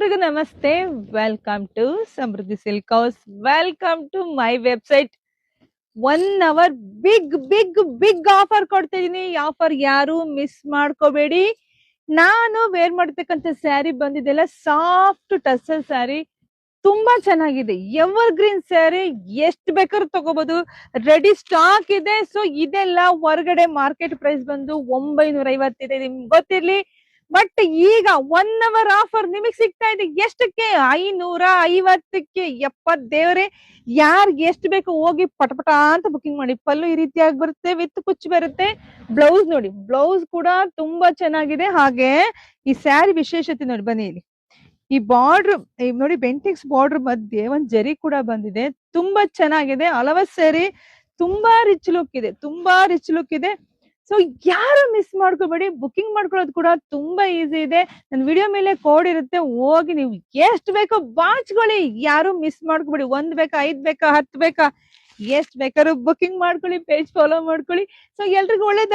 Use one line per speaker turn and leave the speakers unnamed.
ಎಲ್ರಿಗೂ ನಮಸ್ತೆ. Welcome to Samruddhi silk house. Welcome to my website. 1 hour big big big offer ಕೊಡ್ತಾ ಇದೀನಿ. ಈ ಆಫರ್ ಯಾರು ಮಿಸ್ ಮಾಡ್ಕೋಬೇಡಿ. ನಾನು ವೇರ್ ಮಾಡ್ತಕ್ಕಂಥ ಸ್ಯಾರಿ ಬಂದಿದೆಲ್ಲ ಸಾಫ್ಟ್ ಟಸಲ್ ಸ್ಯಾರಿ, ತುಂಬಾ ಚೆನ್ನಾಗಿದೆ. ಎವರ್ ಗ್ರೀನ್ ಸ್ಯಾರಿ, ಎಷ್ಟು ಬೇಕಾದ್ರೂ ತಗೋಬಹುದು. ರೆಡಿ ಸ್ಟಾಕ್ ಇದೆ. ಸೊ ಇದೆಲ್ಲ ಹೊರಗಡೆ ಮಾರ್ಕೆಟ್ ಪ್ರೈಸ್ ಬಂದು 950 ಇದೆ, ನಿಮ್ಗೆ ಗೊತ್ತಿರ್ಲಿ. ಬಟ್ ಈಗ 1 ಅವರ್ ಆಫರ್ ನಿಮಗ್ ಸಿಗ್ತಾ ಇದೆ ಎಷ್ಟಕ್ಕೆ? 550ಕ್ಕೆ. ದೇವ್ರೆ, ಯಾರ್ ಎಷ್ಟು ಬೇಕು ಹೋಗಿ ಪಟಪಟ ಅಂತ ಬುಕಿಂಗ್ ಮಾಡಿ. ಪಲ್ಲು ಈ ರೀತಿಯಾಗಿ ಬರುತ್ತೆ, ವಿತ್ ಕುಚ್ಚು ಬರುತ್ತೆ. ಬ್ಲೌಸ್ ನೋಡಿ, ಬ್ಲೌಸ್ ಕೂಡ ತುಂಬಾ ಚೆನ್ನಾಗಿದೆ. ಹಾಗೆ ಈ ಸ್ಯಾರಿ ವಿಶೇಷತೆ ನೋಡಿ, ಬನ್ನಿ ಇಲ್ಲಿ. ಈ ಬಾರ್ಡರ್ ನೋಡಿ, ಬೆಂಟಿಕ್ಸ್ ಬಾರ್ಡರ್ ಮಧ್ಯೆ ಒಂದ್ ಜರಿ ಕೂಡ ಬಂದಿದೆ. ತುಂಬಾ ಚೆನ್ನಾಗಿದೆ. ಹಲವ ಸ್ಯಾರಿ ತುಂಬಾ ರಿಚ್ ಲುಕ್ ಇದೆ, ತುಂಬಾ ರಿಚ್ ಲುಕ್ ಇದೆ. ಸೊ ಯಾರು ಮಿಸ್ ಮಾಡ್ಕೋಬೇಡಿ. ಬುಕಿಂಗ್ ಮಾಡ್ಕೊಳ್ಳೋದು ಕೂಡ ತುಂಬಾ ಈಸಿ ಇದೆ. ನನ್ನ ವಿಡಿಯೋ ಮೇಲೆ ಕೋಡ್ ಇರುತ್ತೆ, ಹೋಗಿ ನೀವು ಎಷ್ಟು ಬೇಕೋ ಬಾಚ್ಕೊಳ್ಳಿ. ಯಾರು ಮಿಸ್ ಮಾಡ್ಕೋಬೇಡಿ. 1 ಬೇಕಾ, 5 ಬೇಕಾ, 10 ಬೇಕಾ, ಎಷ್ಟ್ ಬೇಕಾದ್ರೂ ಬುಕಿಂಗ್ ಮಾಡ್ಕೊಳ್ಳಿ. ಪೇಜ್ ಫಾಲೋ ಮಾಡ್ಕೊಳ್ಳಿ. ಸೊ ಎಲ್ರಿಗೂ ಒಳ್ಳೇದ.